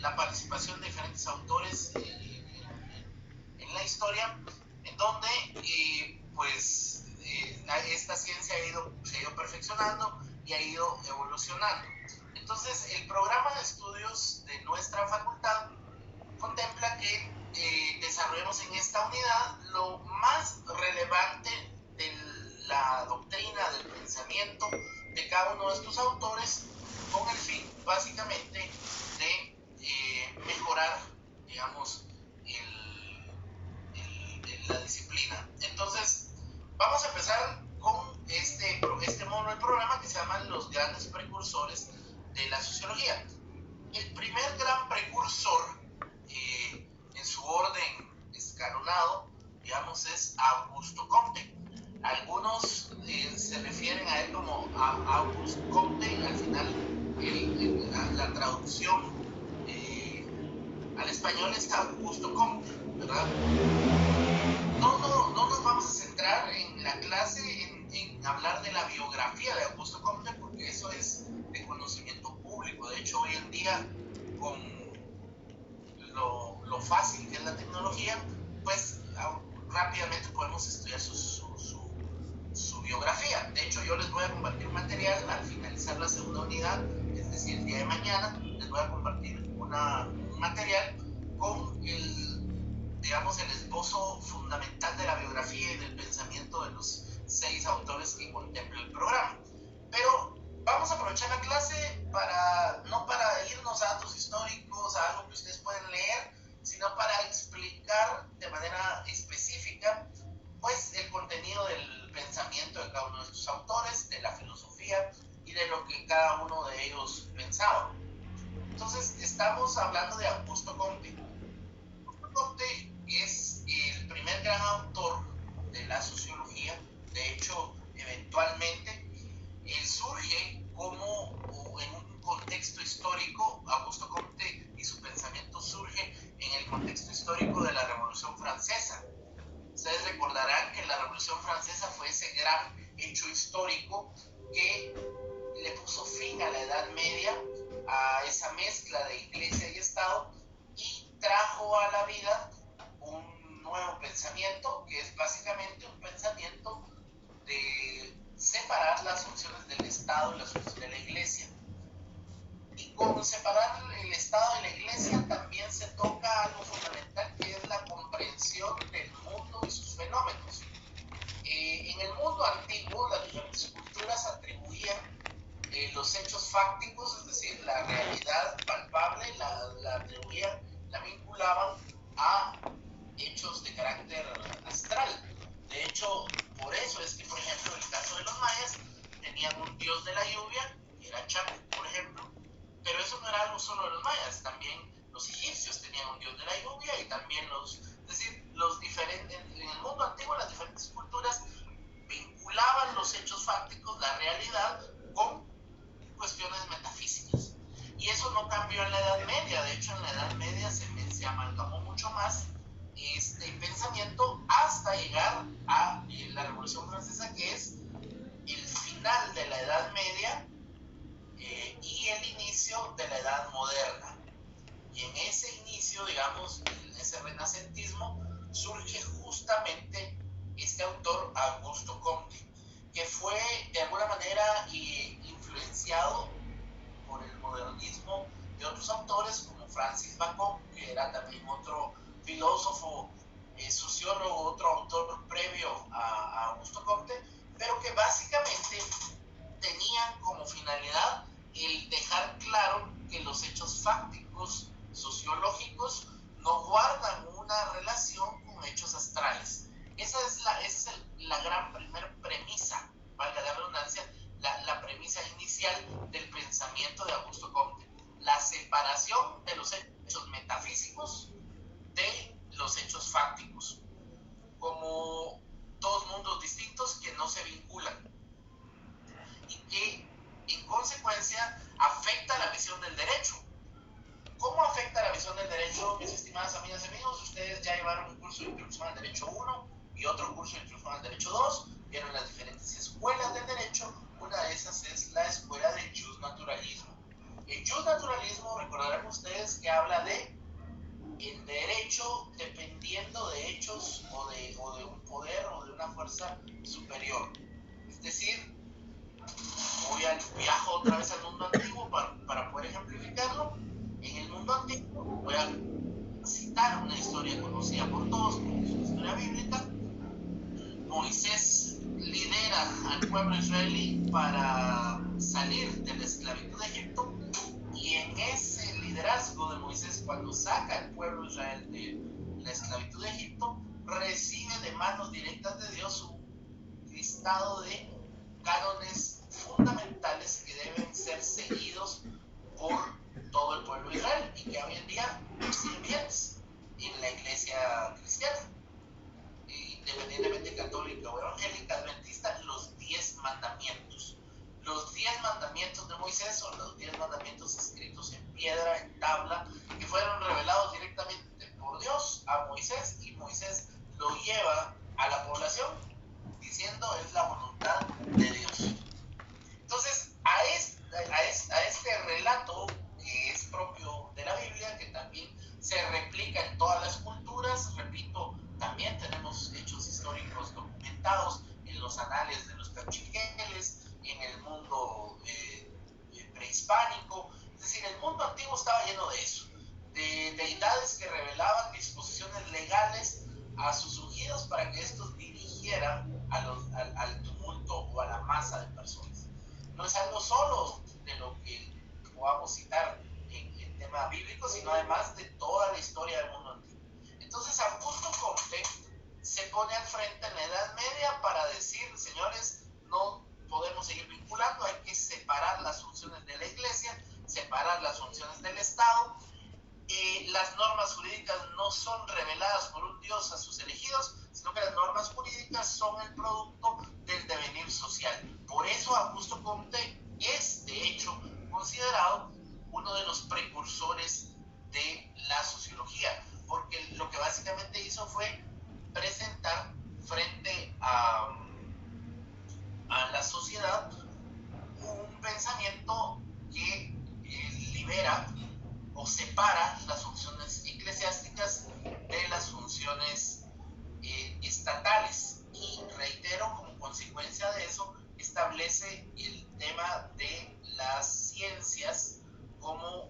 la participación de diferentes autores en la historia, en donde esta ciencia se ha ido perfeccionando y ha ido evolucionando. Entonces, el programa de estudios de nuestra facultad contempla que desarrollemos en esta unidad lo más relevante de la doctrina, del pensamiento de cada uno de estos autores, con el fin, básicamente, de mejorar, digamos, la disciplina. Entonces, vamos a empezar con este módulo del programa que se llama Los grandes precursores de la sociología. El primer gran precursor, en su orden escalonado, digamos, es Augusto Comte. Algunos se refieren a él como Auguste Comte. Al final, la traducción al español es Augusto Comte, ¿verdad? No nos vamos a centrar en la clase en hablar de la biografía de Augusto Comte, porque eso es de conocimiento público. De hecho, hoy en día, con lo fácil que es la tecnología, pues rápidamente podemos estudiar su biografía. De hecho, yo les voy a compartir un material al finalizar la segunda unidad, es decir, el día de mañana, les voy a compartir un material con digamos, el esbozo fundamental de la biografía y del pensamiento de los 6 autores que contempla el programa. Pero vamos a aprovechar la clase no para irnos a datos históricos, a algo que ustedes pueden leer, sino para explicar de manera específica, pues, el contenido del pensamiento de cada uno de estos autores, de la filosofía y de lo que cada uno de ellos pensaba. Entonces, estamos hablando de Augusto Comte. Augusto Comte es el primer gran autor de la sociología. De hecho, eventualmente, él surge en un contexto histórico. Augusto Comte y su pensamiento surge en el contexto histórico de la Revolución Francesa. Ustedes recordarán que la Revolución Francesa fue ese gran hecho histórico que le puso fin a la Edad Media, a esa mezcla de iglesia y Estado, y trajo a la vida un nuevo pensamiento, que es básicamente un pensamiento de separar las funciones del Estado y las funciones de la iglesia. Y con separar el Estado y la iglesia también se toca algo fundamental, que es la comprensión del mundo y sus fenómenos. En el mundo antiguo, las diferentes culturas atribuían los hechos fácticos, es decir, la realidad palpable, la atribuían, la vinculaban a hechos de carácter astral. De hecho, por eso es que, por ejemplo, en el caso de los mayas, tenían un dios de la lluvia, que era Chac, por ejemplo, pero eso no era algo solo de los mayas, también los egipcios tenían un dios de la lluvia y también es decir, en el mundo antiguo las diferentes culturas vinculaban los hechos fácticos, la realidad, con cuestiones metafísicas. Y eso no cambió en la Edad Media. De hecho, en la Edad Media se amalgamó mucho más este pensamiento hasta llegar a la Revolución Francesa, que es el final de la Edad Media y el inicio de la Edad Moderna. Y en ese inicio, digamos, en ese renacentismo, surge justamente este autor, Augusto Comte, que fue de alguna manera influenciado por el modernismo de otros autores como Francis Bacon, que era también otro filósofo, sociólogo, otro autor previo a Augusto Comte, pero que básicamente tenían como finalidad el dejar claro que los hechos fácticos sociológicos no guardan una relación con hechos astrales. Esa es la gran primer premisa, valga la redundancia, la premisa inicial del pensamiento de Augusto Comte. La separación de los hechos metafísicos de los hechos fácticos, como dos mundos distintos que no se vinculan y que en consecuencia afecta la visión del derecho. ¿Cómo afecta la visión del derecho, mis estimadas amigas y amigos? Ustedes ya llevaron un curso de Introducción al Derecho 1 y otro curso de Introducción al Derecho 2, vieron las diferentes escuelas del derecho. Una de esas es la escuela del justnaturalismo. El justnaturalismo, recordarán ustedes que habla de el derecho dependiendo de hechos o de un poder o de una fuerza superior. Es decir, viajo otra vez al mundo antiguo para poder ejemplificarlo. En el mundo antiguo voy a citar una historia conocida por todos, porque es una historia bíblica. Moisés lidera al pueblo israelí para salir de la esclavitud de Egipto, y en ese liderazgo de Moisés, cuando saca al pueblo de Israel de la esclavitud de Egipto, recibe de manos directas de Dios un listado de cánones fundamentales que deben ser seguidos por todo el pueblo de Israel y que hoy en día siguen vigentes en la iglesia cristiana, independientemente católica o evangélica, adventista. Los 10 mandamientos. Los 10 mandamientos de Moisés son los 10 mandamientos escritos en piedra, en tabla, que fueron revelados directamente por Dios a Moisés, y Moisés lo lleva a la población diciendo es la voluntad de Dios. Entonces, a este relato que es propio de la Biblia, que también se replica en todas las culturas, repito, también tenemos hechos históricos documentados en los anales de los cachiqueles, en el mundo prehispánico. Es decir, el mundo antiguo estaba lleno de eso, de deidades que revelaban disposiciones legales a sus ungidos para que estos dirigieran al tumulto o a la masa de personas. No es algo solo de lo que podamos citar en tema bíblico, sino además de toda la historia del mundo antiguo. Entonces Augusto Comte se pone al frente en la Edad Media para decir, señores, no podemos seguir vinculando, hay que separar las funciones de la Iglesia, separar las funciones del Estado. Las normas jurídicas no son reveladas por un Dios a sus elegidos, sino que las normas jurídicas son el producto del devenir social. Por eso Augusto Comte es, de hecho, considerado uno de los precursores de la sociología, porque lo que básicamente hizo fue presentar frente a la sociedad un pensamiento que libera o separa las funciones eclesiásticas de las funciones estatales, y reitero, como consecuencia de eso establece el tema de las ciencias como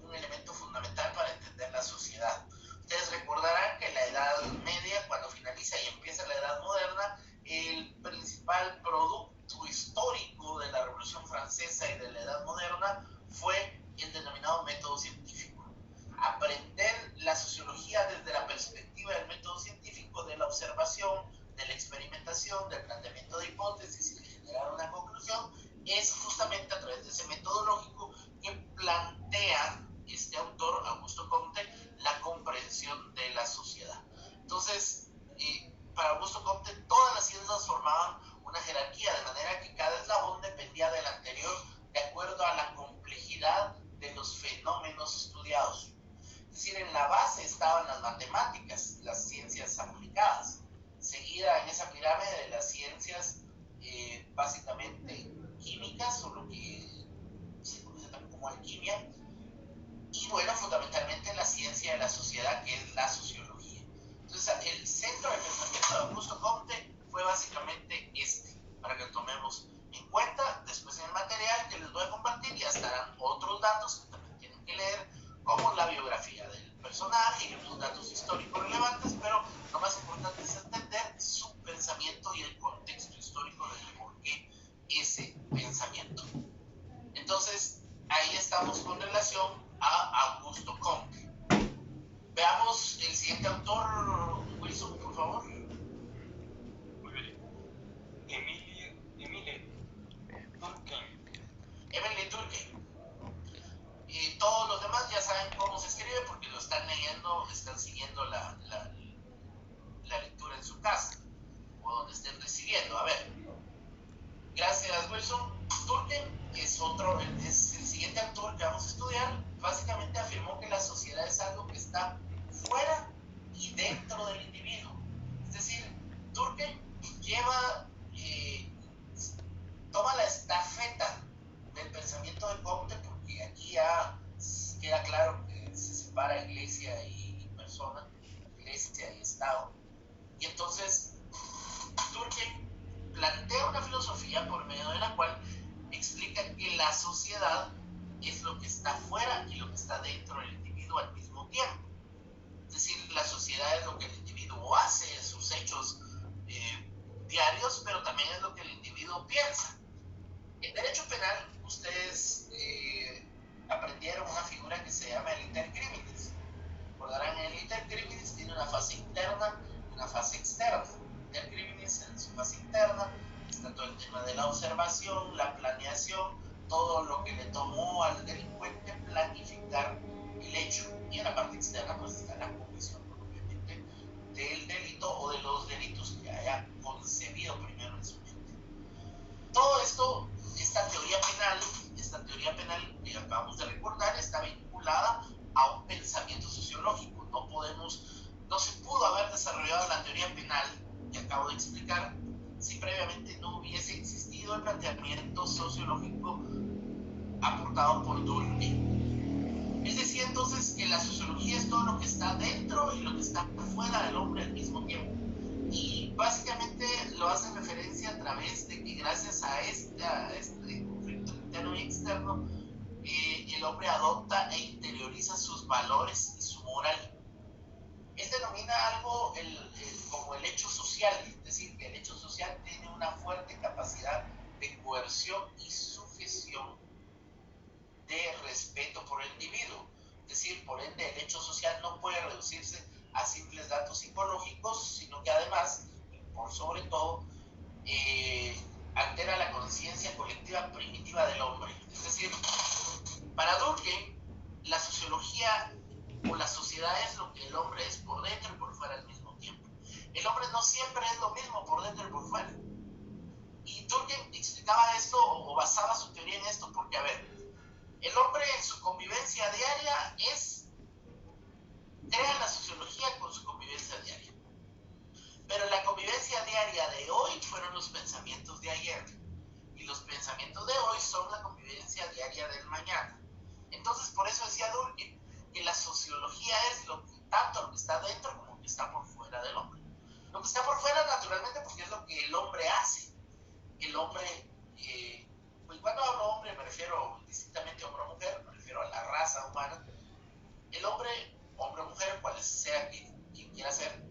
un elemento fundamental para entender la sociedad. Ustedes recordarán que en la Edad Media, cuando finaliza y empieza la Edad Moderna, el principal producto histórico de la Revolución Francesa y de la Edad Moderna fue el denominado método científico. Aprender la sociología desde la perspectiva del método científico, de la observación, de la experimentación, del planteamiento de hipótesis y de generar una conclusión, es justamente a través de ese método lógico que plantea este autor, Augusto Comte, la comprensión de la sociedad. Entonces, para Augusto Comte, todas las ciencias formaban una jerarquía, de manera que cada eslabón dependía del anterior de acuerdo a la complejidad de los fenómenos estudiados. Es decir, en la base estaban las matemáticas, las ciencias aplicadas, seguida en esa pirámide de las ciencias básicamente químicas, o lo que se conoce también como alquimia, y bueno, fundamentalmente la ciencia de la sociedad, que es la sociología. Entonces, el centro del pensamiento de Augusto Comte fue básicamente para que lo tomemos en cuenta. Después, en el material que les voy a compartir, ya estarán otros datos que también tienen que leer, como la biografía del personaje y unos datos históricos relevantes, pero lo más importante es entender su pensamiento y el contexto histórico del por qué ese pensamiento. Entonces, ahí estamos con relación a Augusto Comte. Veamos el siguiente autor, Wilson, por favor. Muy bien. Emile Durkheim. Emile Durkheim. Todos los demás ya saben cómo se escribe porque lo están leyendo, están siguiendo la lectura en su casa o donde estén recibiendo. A ver, gracias, Wilson. Durkheim es el siguiente autor que vamos a estudiar. Básicamente afirmó que la sociedad es algo que está fuera y dentro del individuo. Es decir, Durkheim toma la estafeta del pensamiento de Comte, porque aquí ya afuera y lo que está dentro del individuo al mismo tiempo. Es decir, la sociedad es lo que el individuo hace, sus hechos diarios, pero también es lo que el individuo piensa. En derecho penal, ustedes aprendieron una figura que se llama el intercriminis. Recordarán, el intercriminis tiene una fase interna y una fase externa. El intercriminis, en su fase interna, está todo el tema de la observación, la planeación, todo lo que le tomó al delincuente planificar el hecho. Y en la parte externa pues está la comisión propiamente del delito o de los delitos que haya concebido primero en su mente. Todo esto, esta teoría penal que acabamos de recordar, está vinculada a un pensamiento sociológico. No se pudo haber desarrollado la teoría penal que acabo de explicar si previamente no hubiese existido el planteamiento sociológico aportado por Durkheim. Él decía entonces que la sociología es todo lo que está dentro y lo que está fuera del hombre al mismo tiempo. Y básicamente lo hace referencia a través de que gracias a este conflicto interno y externo, el hombre adopta e interioriza sus valores y su moral. Él denomina algo como el hecho social, es decir, que el hecho social tiene una fuerte capacidad de coerción y sujeción de respeto por el individuo. Es decir, por ende, el hecho social no puede reducirse a simples datos psicológicos, sino que además, por sobre todo, altera la conciencia colectiva primitiva del hombre. Es decir, para Durkheim, la sociología o la sociedad es lo que el hombre es por dentro y por fuera al mismo tiempo. El hombre no siempre es lo mismo por dentro y por fuera. Y Durkheim explicaba esto o basaba su teoría en esto porque, a ver, el hombre en su convivencia diaria crea la sociología con su convivencia diaria. Pero la convivencia diaria de hoy fueron los pensamientos de ayer. Y los pensamientos de hoy son la convivencia diaria del mañana. Entonces, por eso decía Durkheim que la sociología es tanto lo que está dentro como lo que está por fuera del hombre. Lo que está por fuera, naturalmente, porque es lo que el hombre hace. El hombre, pues cuando hablo hombre me refiero distintamente a hombre o mujer, me refiero a la raza humana. El hombre o mujer, cual sea quien quiera ser,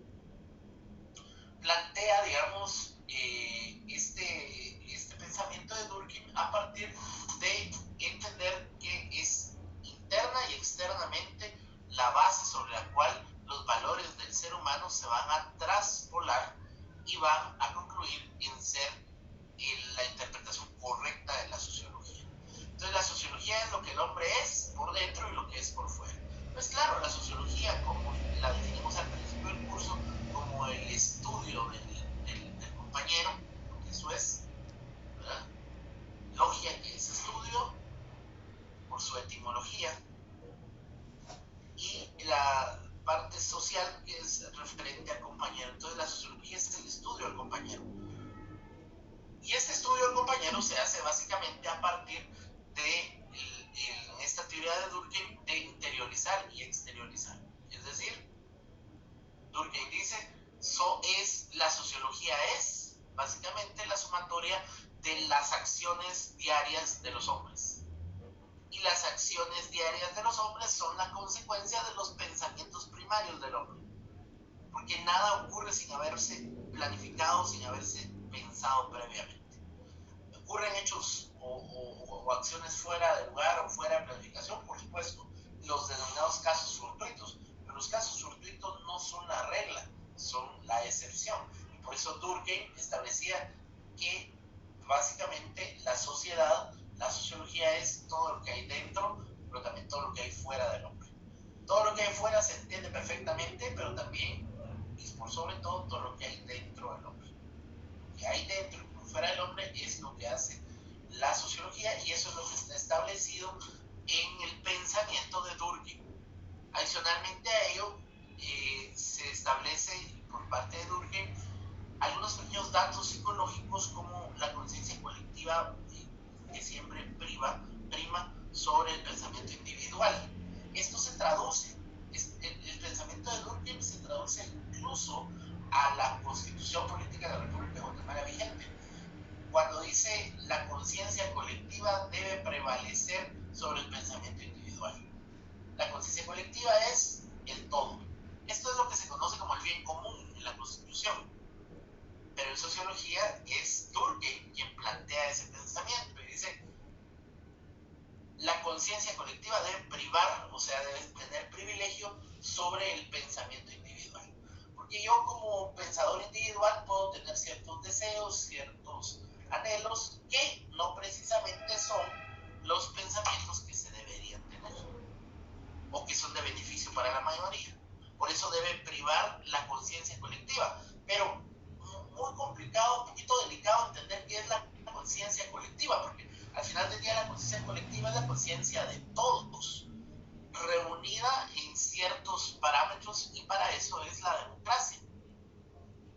plantea, digamos, este pensamiento de Durkheim a partir de entender que es interna y externamente la base sobre la cual los valores del ser humano se van a traspolar y van a concluir en ser la interpretación correcta de la sociología. Entonces, la sociología es lo que el hombre es por dentro y lo que es por fuera. Pues claro, la sociología, como la definimos al principio del curso, como el estudio del compañero, porque eso es, ¿verdad? Logia, que es estudio, por su etimología, y la parte social, que es referente al compañero. Entonces, la sociología es el estudio del compañero. Y este estudio del compañero se hace básicamente a partir de esta teoría de Durkheim de interiorizar y exteriorizar. Es decir, Durkheim dice, la sociología es básicamente la sumatoria de las acciones diarias de los hombres. Y las acciones diarias de los hombres son la consecuencia de los pensamientos primarios del hombre. Porque nada ocurre sin haberse planificado, sin haberse pensado previamente. Ocurren hechos o acciones fuera de lugar o fuera de planificación, por supuesto, los denominados casos fortuitos, pero los casos fortuitos no son la regla, son la excepción. Y por eso Durkheim establecía que básicamente la sociología es todo lo que hay dentro, pero también todo lo que hay fuera del hombre. Todo lo que hay fuera se entiende perfectamente, pero también, y por sobre todo, todo lo que hay dentro del hombre. Lo que hay dentro y por fuera del hombre es lo que hace la sociología, y eso es lo que está establecido en el pensamiento de Durkheim. Adicionalmente a ello, se establece por parte de Durkheim algunos pequeños datos psicológicos como la conciencia colectiva que siempre prima sobre el pensamiento individual. Esto se traduce, el pensamiento de Durkheim se traduce incluso a la Constitución Política de la República de Guatemala vigente, cuando dice la conciencia colectiva debe prevalecer sobre el pensamiento individual. o sea, debe tener privilegio sobre el pensamiento individual. Porque yo como pensador individual puedo tener ciertos deseos, ciertos anhelos que no precisamente son los pensamientos que se deberían tener o que son de beneficio para la mayoría. Por eso debe privar la conciencia colectiva. Pero muy complicado, un poquito delicado entender qué es la conciencia colectiva, porque al final del día la conciencia colectiva es la conciencia de todos, reunida en ciertos parámetros, y para eso es la democracia.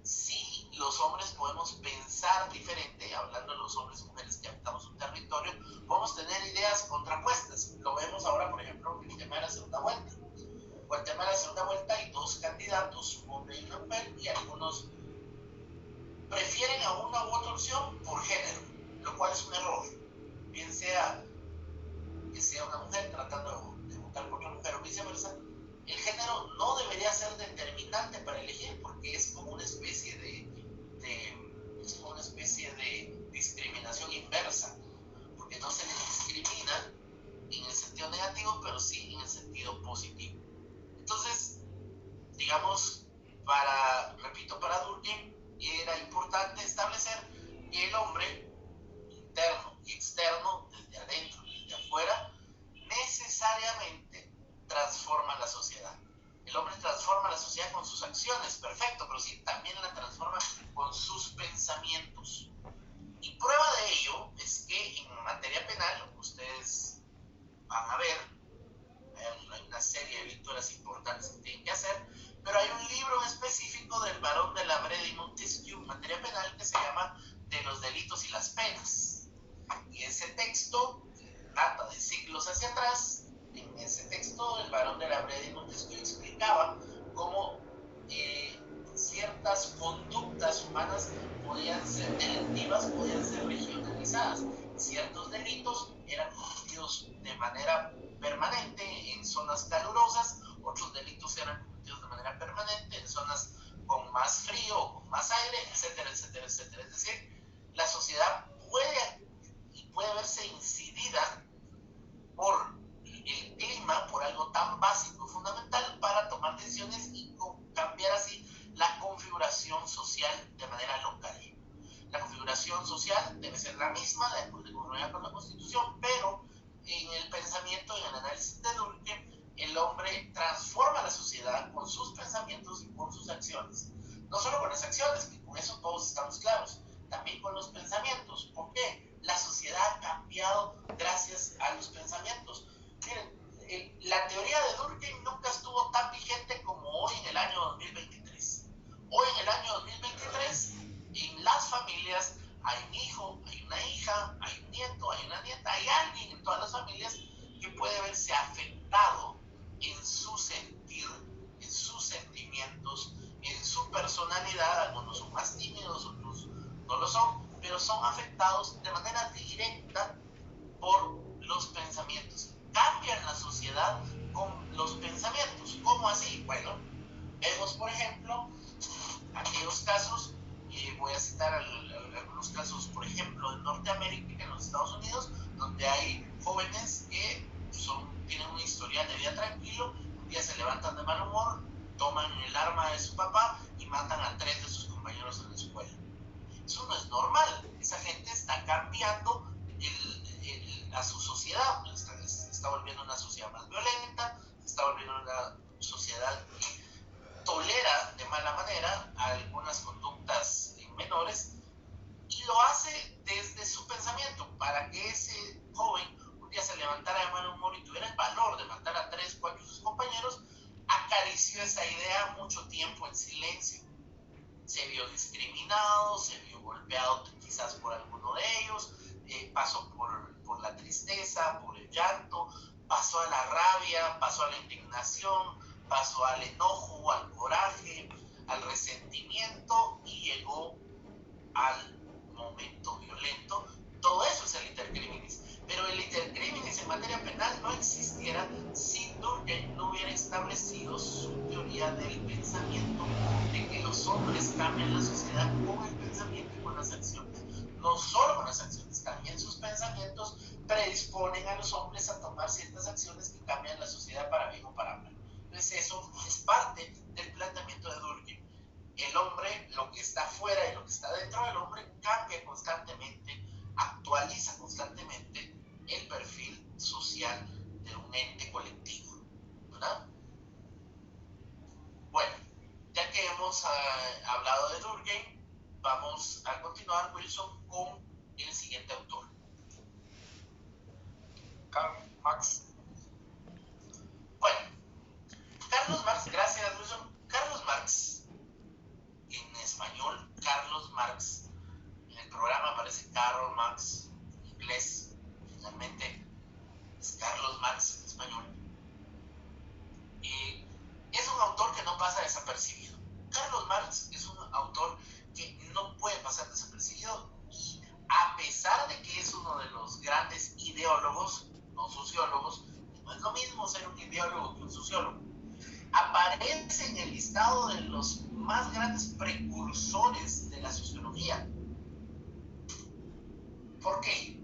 Si los hombres podemos pensar diferente, hablando de los hombres y mujeres que habitamos un territorio, podemos tener ideas contrapuestas. Lo vemos ahora, por ejemplo, en el tema de la segunda vuelta. O el tema de la segunda vuelta hay dos candidatos, un hombre y una mujer, y algunos prefieren a una u otra opción por género, lo cual es un error. Bien sea que sea una mujer tratando de votar por una mujer o viceversa, el género no debería ser determinante para elegir, porque es como una especie de discriminación inversa, porque no se les discrimina en el sentido negativo, pero sí en el sentido positivo. Entonces, digamos, para Durkheim era importante establecer que el hombre, interno y externo, desde adentro y desde afuera, necesariamente transforma la sociedad. El hombre transforma la sociedad con sus acciones, perfecto, pero sí, también la transforma con sus pensamientos. Y prueba de ello es que en materia penal, ustedes van a ver, hay una serie de lecturas importantes que tienen que hacer, pero hay un libro en específico del barón de la Brede y Montesquieu en materia penal que se llama De los delitos y las penas. Y ese texto data de siglos hacia atrás. En ese texto, el barón de la Brede y Montesquieu explicaba cómo ciertas conductas humanas podían ser delictivas, podían ser regionalizadas. Ciertos delitos eran cometidos de manera permanente en zonas calurosas, otros delitos eran cometidos de manera permanente en zonas con más frío o con más aire, etcétera, etcétera, etcétera. Es decir, la sociedad puede verse incidida por el clima, por algo tan básico y fundamental para tomar decisiones y cambiar así la configuración social de manera local. La configuración social debe ser la misma, de conformidad con la Constitución, pero en el pensamiento y en el análisis de Durkheim, el hombre transforma la sociedad con sus pensamientos y con sus acciones. No solo con las acciones, que con eso todos estamos claros, también con los pensamientos. ¿Por qué? La sociedad ha cambiado gracias a los pensamientos. Miren, la teoría de Durkheim nunca estuvo tan vigente como hoy en el año 2023. Hoy en el año 2023, en las familias hay un hijo, hay una hija, hay un nieto, hay una nieta, hay alguien en todas las familias que puede verse afectado en su sentir, en sus sentimientos, en su personalidad. Algunos son más tímidos, otros no lo son, pero son afectados de manera directa por los pensamientos. Cambian la sociedad con los pensamientos. ¿Cómo así? Bueno, vemos por ejemplo aquellos casos, voy a citar algunos casos, por ejemplo, en Norteamérica, en los Estados Unidos, donde hay jóvenes que tienen un historial de vida tranquilo, un día se levantan de mal humor, toman el arma de su papá y matan a 3 de sus compañeros en la escuela. Eso no es normal. Esa gente está cambiando a su sociedad, se está volviendo una sociedad más violenta, se está volviendo una sociedad que tolera de mala manera algunas conductas menores, y lo hace desde su pensamiento. Para que ese joven un día se levantara de mal humor y tuviera el valor de matar a 3, 4 de sus compañeros, acarició esa idea mucho tiempo en silencio. Se vio discriminado, se vio golpeado quizás por alguno de ellos, pasó por la tristeza, por el llanto, pasó a la rabia, pasó a la indignación, pasó al enojo, al coraje, al resentimiento, y llegó al momento violento. Todo eso es el intercriminis. Pero el intercriminis en materia penal no existiera si Durkheim no hubiera establecido su teoría del pensamiento, de que los hombres cambian la sociedad con el pensamiento y con las acciones. No solo con las acciones, también sus pensamientos predisponen a los hombres a tomar ciertas acciones que cambian la sociedad para habíamos hablado de Durkheim, vamos a continuar, Wilson, con el siguiente autor. Karl Marx. Bueno, Carlos Marx, gracias, Wilson. Carlos Marx, en español, Carlos Marx. En el programa aparece Karl Marx, en inglés. Finalmente, es Carlos Marx en español. Es un autor que no pasa desapercibido. Carlos Marx es un autor que no puede pasar desapercibido y a pesar de que es uno de los grandes ideólogos, no sociólogos, no es lo mismo ser un ideólogo que un sociólogo, aparece en el listado de los más grandes precursores de la sociología. ¿Por qué?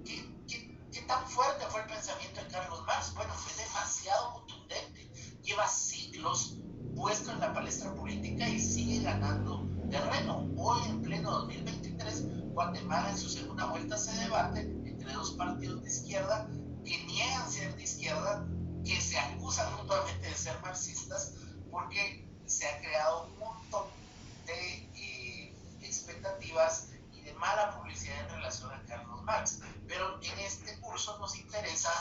¿Qué tan fuerte fue el pensamiento de Carlos Marx? Bueno, fue demasiado contundente. Lleva siglos puesto en la palestra política y sigue ganando terreno. Hoy, en pleno 2023, Guatemala en su segunda vuelta se debate entre dos partidos de izquierda que niegan ser de izquierda, que se acusan mutuamente de ser marxistas, porque se ha creado un montón de expectativas y de mala publicidad en relación a Carlos Marx. Pero en este curso nos interesa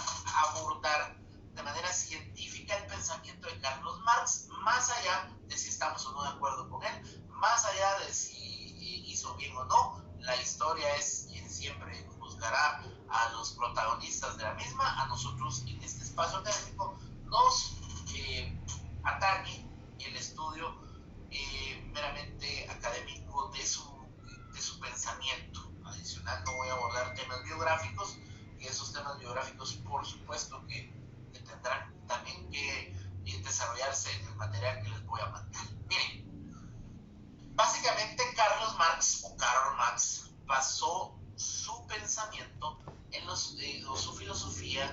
abordar de manera científica el pensamiento de Carlos Marx, más allá de si estamos o no de acuerdo con él, más allá de si hizo bien o no. La historia es quien siempre juzgará a los protagonistas de la misma. A nosotros en este espacio académico nos atañe el estudio meramente académico de su pensamiento. Adicional, no voy a abordar temas biográficos, y esos temas biográficos por supuesto que tendrán también que desarrollarse en el material que les voy a mandar. Miren, básicamente Carlos Marx o Karl Marx basó su pensamiento o su filosofía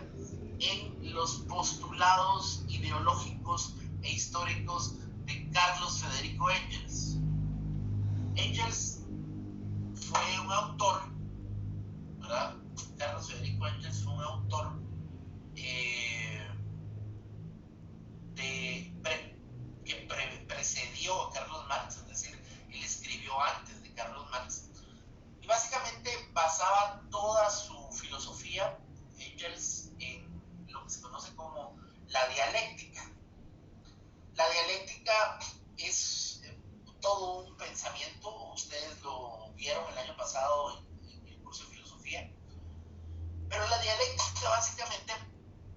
en los postulados ideológicos e históricos de Carlos Federico Engels. Engels fue un autor, ¿verdad? Carlos Federico Engels fue un autor que precedió a Carlos Marx, es decir, él escribió antes de Carlos Marx, y básicamente basaba toda su filosofía, Engels, en lo que se conoce como la dialéctica. La dialéctica es todo un pensamiento, ustedes lo vieron el año pasado en el curso de filosofía, pero la dialéctica básicamente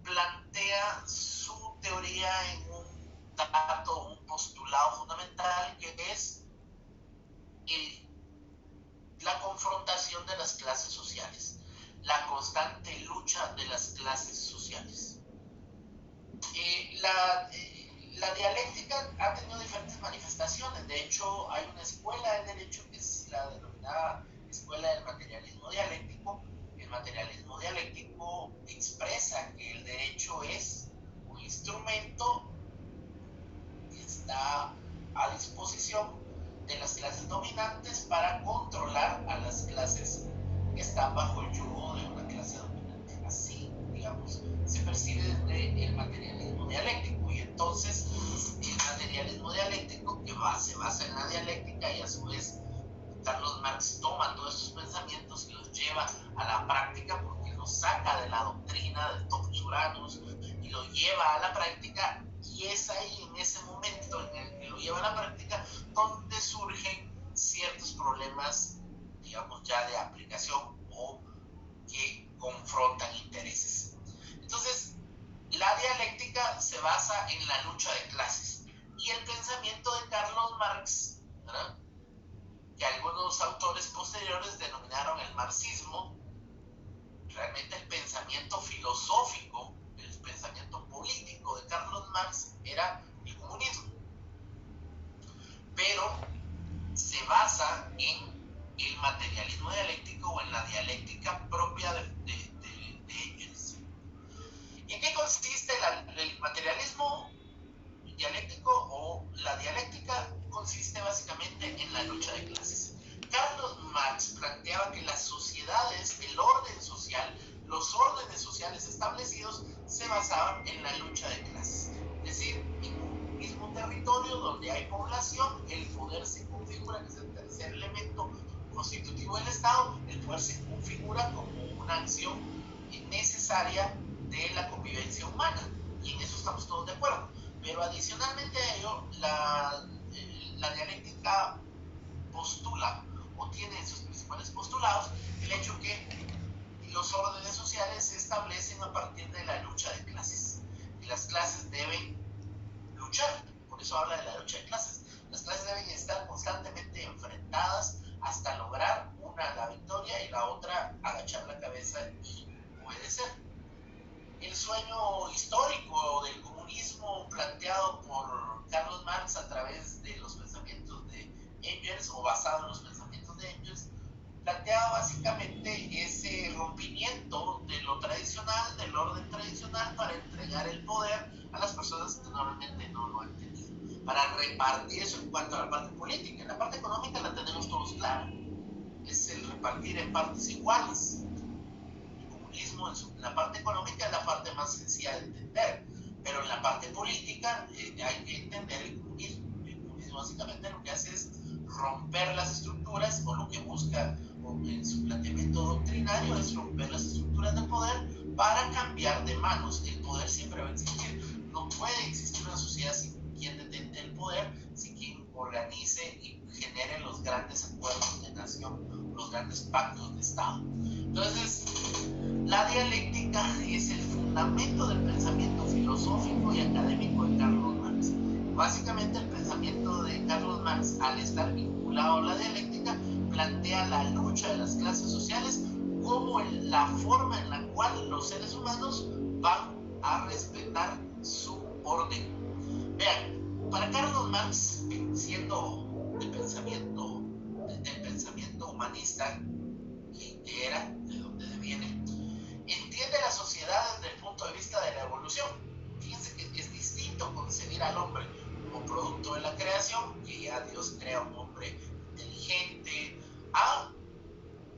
plantea su teoría en un dato, un postulado fundamental, que es la confrontación de las clases sociales, la constante lucha de las clases sociales. La dialéctica ha tenido diferentes manifestaciones. De hecho, hay una escuela del derecho que es la denominada escuela del materialismo dialéctico. El materialismo dialéctico expresa que el derecho es un instrumento que está a disposición de las clases dominantes para controlar a las clases que están bajo el yugo de una clase dominante. Así, digamos, se percibe desde el materialismo dialéctico. Y entonces el materialismo dialéctico, que se basa en la dialéctica, y a su vez Carlos Marx toma todos estos pensamientos y los lleva a la práctica, porque los saca de la doctrina del Totus Uranus y lo lleva a la práctica, y es ahí, en ese momento en el que lo lleva a la práctica, donde surgen ciertos problemas, digamos, ya de aplicación o que confrontan intereses. Entonces, la dialéctica se basa en la lucha de clases, y el pensamiento de Carlos Marx, ¿verdad?, que algunos autores posteriores denominaron el marxismo, realmente el pensamiento filosófico, el pensamiento político de Carlos Marx era el comunismo, pero se basa en el materialismo dialéctico o en la dialéctica propia de Engels. ¿Y en qué consiste el materialismo dialéctico o la dialéctica? Consiste básicamente en la lucha de clases. Carlos Marx planteaba que las sociedades, el orden social, los órdenes sociales establecidos se basaban en la lucha de clases. Es decir, en un mismo territorio donde hay población, el poder se configura, que es el tercer elemento constitutivo del Estado, el poder se configura como una acción necesaria de la convivencia humana, y en eso estamos todos de acuerdo. Pero adicionalmente a ello, la dialéctica postula o tiene en sus principales postulados el hecho que los órdenes sociales se establecen a partir de la lucha de clases, y las clases deben luchar. Por eso habla de la lucha de clases. Las clases deben estar constantemente enfrentadas hasta lograr una la victoria y la otra agachar la cabeza y obedecer. El sueño histórico del comunismo planteado por Carlos Marx a través de los pensamientos de Engels, o basado en los pensamientos de Engels, planteaba básicamente ese rompimiento de lo tradicional, del orden tradicional, para entregar el poder a las personas que normalmente no lo han tenido, para repartir eso en cuanto a la parte política. En la parte económica la tenemos todos clara, es el repartir en partes iguales. El comunismo en la parte económica es la parte más sencilla de entender, pero en la parte política hay que entender el comunismo. El comunismo básicamente lo que hace es romper las estructuras, o lo que busca en su planteamiento doctrinario es romper las estructuras de poder para cambiar de manos. El poder siempre va a existir. No puede existir una sociedad sin quien detente el poder, sin quien organice y genere los grandes acuerdos de nación, los grandes pactos de Estado. Entonces, la dialéctica es el fundamento del pensamiento filosófico y académico de Carlos Marx. Básicamente, el pensamiento de Carlos Marx, al estar vinculado a la dialéctica, plantea la lucha de las clases sociales como la forma en la cual los seres humanos van a respetar su orden. Vean, para Carlos Marx, siendo el pensamiento humanista que era, de donde viene, entiende la sociedad desde el punto de vista de la evolución. Fíjense que es distinto concebir al hombre como producto de la creación, que ya Dios crea un hombre inteligente, a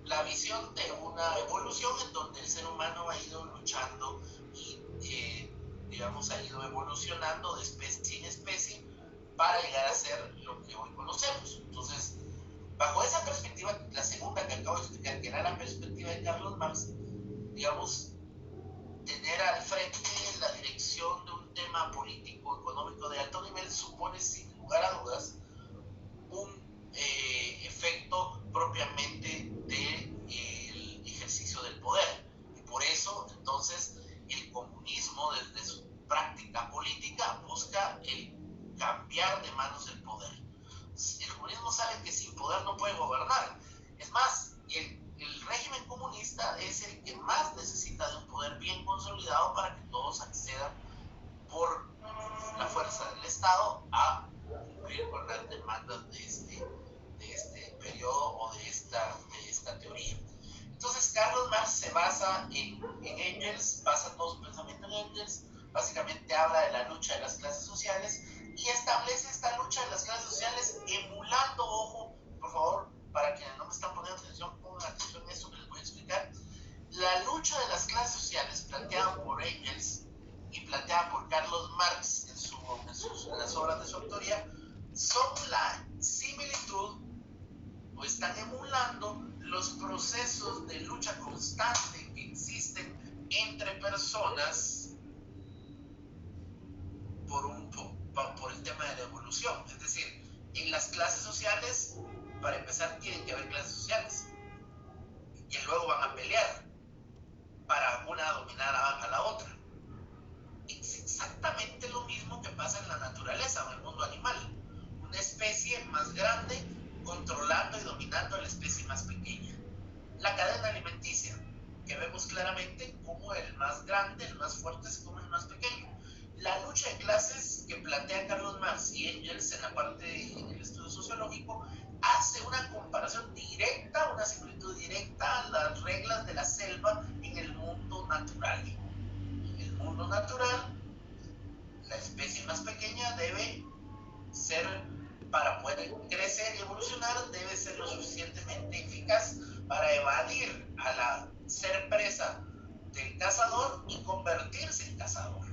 la visión de una evolución en donde el ser humano ha ido luchando y digamos ha ido evolucionando de especie en especie para llegar a ser lo que hoy conocemos. Entonces, bajo esa perspectiva, la segunda que acabo de explicar, que era la perspectiva de Carlos Marx, digamos, tener al frente la dirección de un tema político, económico de alto nivel supone sin lugar a dudas un efecto propiamente del ejercicio del poder. Y por eso, entonces, el comunismo, desde su práctica política, busca el cambiar de manos el poder. El comunismo sabe que sin poder no puede gobernar. Es más, el régimen comunista es el que más necesita de un poder bien consolidado para que todos accedan por la fuerza del Estado a cumplir con las demandas de este periodo o de esta teoría. Entonces, Carlos Marx se basa en Engels, basa todo su pensamiento en Engels, básicamente habla de la lucha de las clases sociales y establece esta lucha de las clases sociales emulando, ojo, por favor, para quienes no me están poniendo atención, pongan atención en esto que les voy a explicar. La lucha de las clases sociales planteada por Engels y planteada por Carlos Marx en las obras de su autoría son la similitud o están emulando los procesos de lucha constante que existen entre personas por el tema de la evolución. Es decir, en las clases sociales, para empezar, tienen que haber clases sociales que luego van a pelear para una dominar a la otra. Es exactamente lo mismo que pasa en la naturaleza o en el mundo animal. Una especie más grande controlando y dominando a la especie más pequeña. La cadena alimenticia, que vemos claramente como el más grande, el más fuerte, se come el más pequeño. La lucha de clases que plantea Carlos Marx y Engels en la parte del estudio sociológico hace una comparación directa, una similitud directa a las reglas de la selva en el mundo natural. En el mundo natural, la especie más pequeña debe ser, para poder crecer y evolucionar, debe ser lo suficientemente eficaz para evadir ser presa del cazador y convertirse en cazador.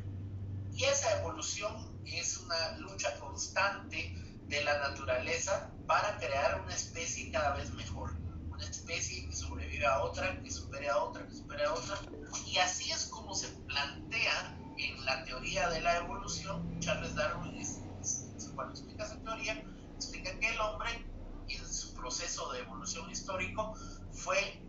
Y esa evolución es una lucha constante de la naturaleza para crear una especie cada vez mejor. Una especie que sobrevive a otra, que supere a otra, que supere a otra. Y así es como se plantea en la teoría de la evolución. Charles Darwin, cuando explica esa teoría, explica que el hombre, en su proceso de evolución histórico, fue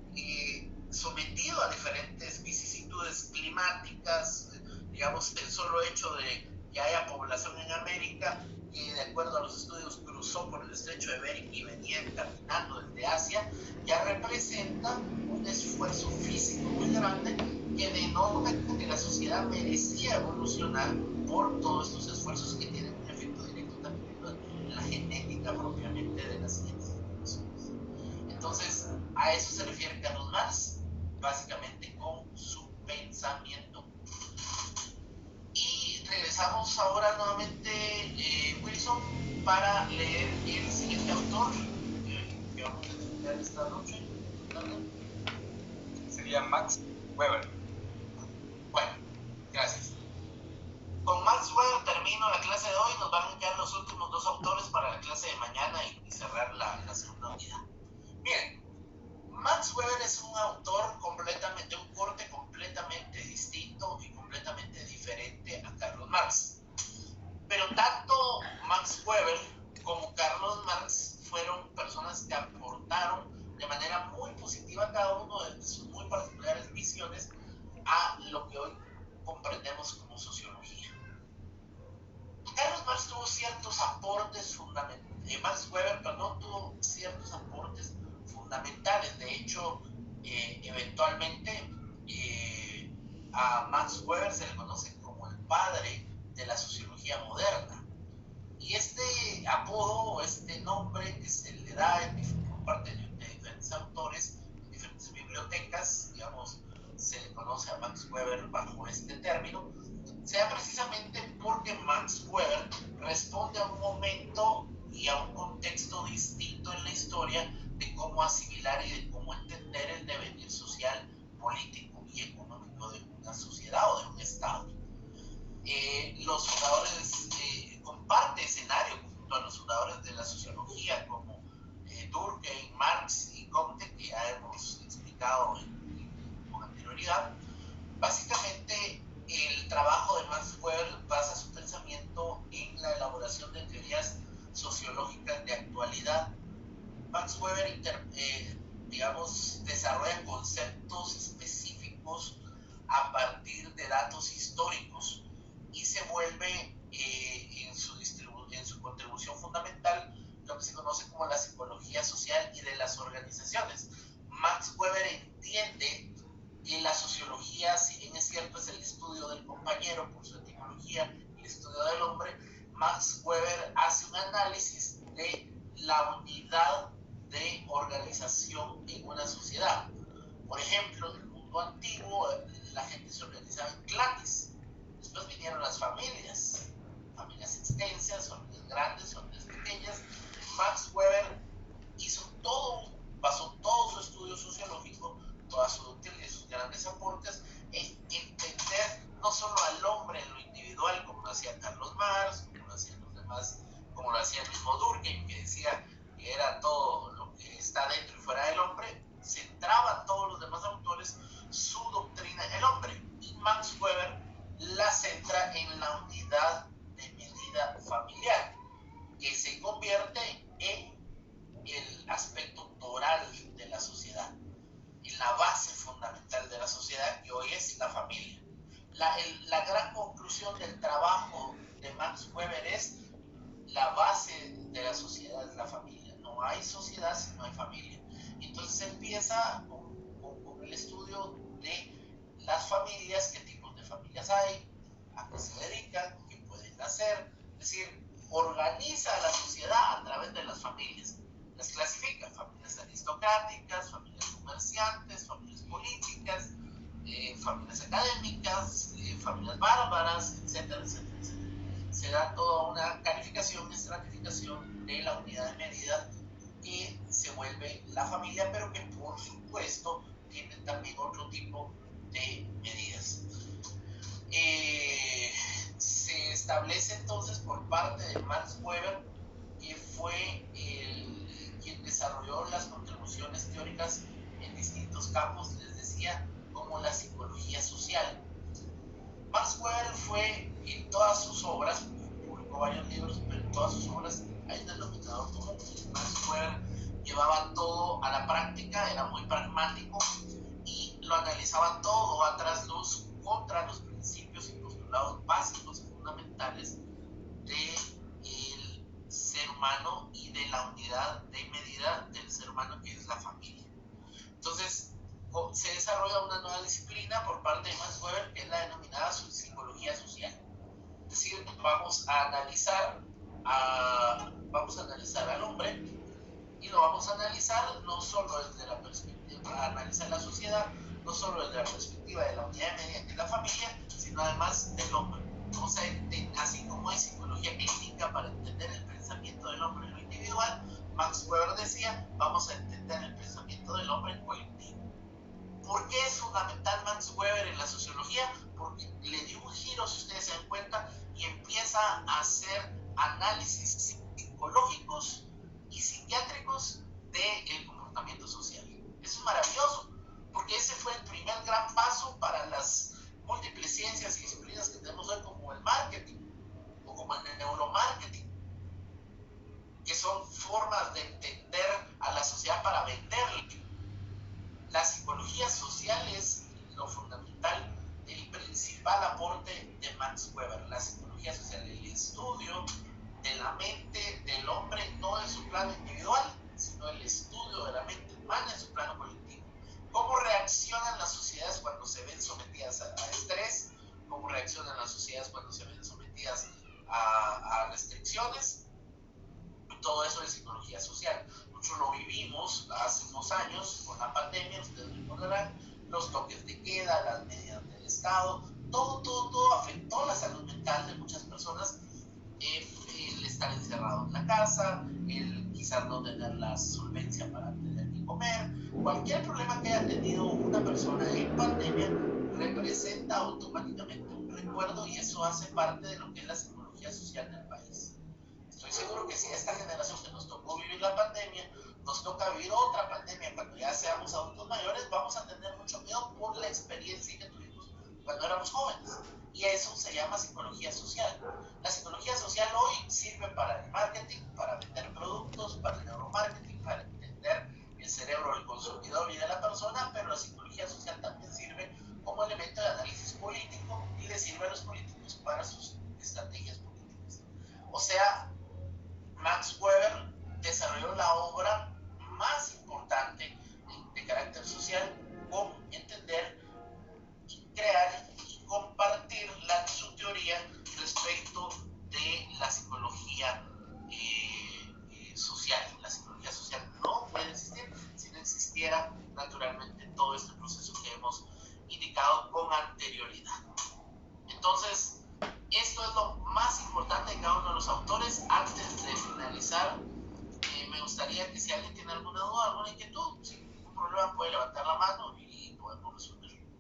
sometido a diferentes vicisitudes climáticas. Digamos, el solo hecho de que haya población en América, que de acuerdo a los estudios cruzó por el estrecho de Bering y venía caminando desde Asia, ya representa un esfuerzo físico muy grande que denota que la sociedad merecía evolucionar por todos estos esfuerzos que tienen un efecto directo también en la genética propiamente de las siguientes generaciones. Entonces, a eso se refiere Carlos Marx, básicamente con su pensamiento. Y regresamos ahora nuevamente, Wilson, para leer el siguiente autor que vamos a estudiar esta noche. Sería Max Weber. Bueno, gracias. Con Max Weber termino la clase de hoy. Nos van a quedar los últimos dos autores para la clase de mañana y cerrar la segunda unidad. Bien, Max Weber es un autor completamente, un corte completamente distinto y completamente diferente a Carlos Marx. Pero tanto Max Weber como Carlos Marx fueron personas que aportaron de manera muy positiva cada uno de sus muy particulares visiones a lo que hoy comprendemos como sociología. Carlos Marx tuvo ciertos aportes fundamentales, Max Weber, perdón, tuvo ciertos aportes fundamentales. De hecho, eventualmente a Max Weber se le conoce como el padre de la sociología moderna. Y este apodo o este nombre que se le da por parte de diferentes autores, en diferentes bibliotecas, digamos, se le conoce a Max Weber bajo este término, sea precisamente porque Max Weber responde a un momento y a un contexto distinto en la historia de cómo asimilar y de cómo entender el devenir social, político y económico de una sociedad o de un Estado. Los fundadores comparte escenario junto a los fundadores de la sociología como Durkheim, Marx y Comte, que ya hemos explicado con anterioridad. Básicamente, el trabajo de Max Weber basa su pensamiento en la elaboración de teorías sociológicas de actualidad. Max Weber, digamos, desarrolla conceptos específicos a partir de datos históricos y se vuelve en su contribución fundamental lo que se conoce como la psicología social y de las organizaciones. Max Weber entiende que la sociología, si bien es cierto, es el estudio del compañero por su etimología, el estudio del hombre, Max Weber hace un análisis de la unidad de organización en una sociedad. Por ejemplo, en el mundo antiguo, la gente se organizaba en clanes. Después vinieron las familias extensas, familias grandes, familias pequeñas. Max Weber basó todo su estudio sociológico, toda su doctrina y sus grandes aportes en entender no solo al hombre en lo individual, como lo hacía Carlos Marx, como lo hacían los demás, como lo hacía el mismo Durkheim, que decía que era todo lo que está dentro y fuera del hombre, centraba a todos los demás autores su doctrina en el hombre. Y Max Weber la centra en la unidad de medida familiar, que se convierte en el aspecto toral de la sociedad, en la base fundamental de la sociedad, que hoy es la familia. La gran conclusión del trabajo de Max Weber es: la base de la sociedad es la familia. No hay sociedad si no hay familia. Entonces empieza con el estudio de las familias, qué tipos de familias hay, a qué se dedican, qué pueden hacer. Es decir, organiza la sociedad a través de las familias. Las clasifica: familias aristocráticas, familias comerciantes, familias políticas, familias académicas, familias bárbaras, etcétera, etcétera, etcétera. Se da toda una calificación, estratificación de la unidad de medida que se vuelve la familia, pero que por supuesto tiene también otro tipo de medidas. Se establece entonces por parte de Max Weber que campos, les decía, como la psicología social. Max Weber fue en todas sus obras, publicó varios libros, pero en todas sus obras hay un denominador común. Max Weber llevaba todo a la práctica, era muy pragmático y lo analizaba todo a trasluz contra los principios y postulados básicos y fundamentales del ser humano y de la unidad de medida del ser humano, que es la familia. Entonces, se desarrolla una nueva disciplina por parte de Max Weber, que es la denominada psicología social. Es decir, vamos a analizar al hombre, y lo vamos a analizar no solo desde la perspectiva, analizar la sociedad, no solo desde la perspectiva de la unidad de medida de la familia, sino además del hombre. O sea, así como hay psicología clínica para entender el pensamiento del hombre en lo individual, Max Weber decía, vamos a entender el pensamiento del hombre en colectivo. ¿Por qué es fundamental Max Weber en la sociología? Porque le dio un giro, si ustedes se dan cuenta, y empieza a hacer análisis psicológicos y psiquiátricos del comportamiento social. Eso es maravilloso, porque ese fue el primer gran paso para las múltiples ciencias y disciplinas que tenemos hoy, como el marketing o como el neuromarketing, que son formas de entender a la sociedad para venderle. La psicología social es lo fundamental, el principal aporte de Max Weber. La psicología social, el estudio de la mente del hombre, no en su plano individual, sino el estudio de la mente humana en su plano colectivo. ¿Cómo reaccionan las sociedades cuando se ven sometidas a estrés? ¿Cómo reaccionan las sociedades cuando se ven sometidas a restricciones? Todo eso es psicología social. Nosotros lo vivimos hace unos años con la pandemia, ustedes recordarán, los toques de queda, las medidas del Estado, todo afectó la salud mental de muchas personas. El estar encerrado en la casa, el quizás no tener la solvencia para tener que comer, cualquier problema que haya tenido una persona en pandemia representa automáticamente un recuerdo, y eso hace parte de lo que es la psicología social del país. Estoy seguro que si a esta generación que nos tocó vivir la pandemia, nos toca vivir otra pandemia cuando ya seamos adultos mayores, vamos a tener mucho miedo por la experiencia que tuvimos cuando éramos jóvenes. Y eso se llama psicología social. La psicología social hoy sirve para el marketing, para vender productos, para el neuromarketing, para entender el cerebro del consumidor y de la persona, pero la psicología social también sirve como elemento de análisis político y le sirve a los políticos para sus estrategias políticas. O sea, Max Weber desarrolló la obra más importante de carácter social con entender y crear y compartir su teoría respecto de la psicología social. La psicología social no puede existir si no existiera naturalmente todo este proceso que hemos indicado con anterioridad. Entonces, esto es lo más importante de cada uno de los autores. Antes de finalizar, me gustaría que si alguien tiene alguna duda, alguna inquietud, sin ningún problema puede levantar la mano y podemos resolver.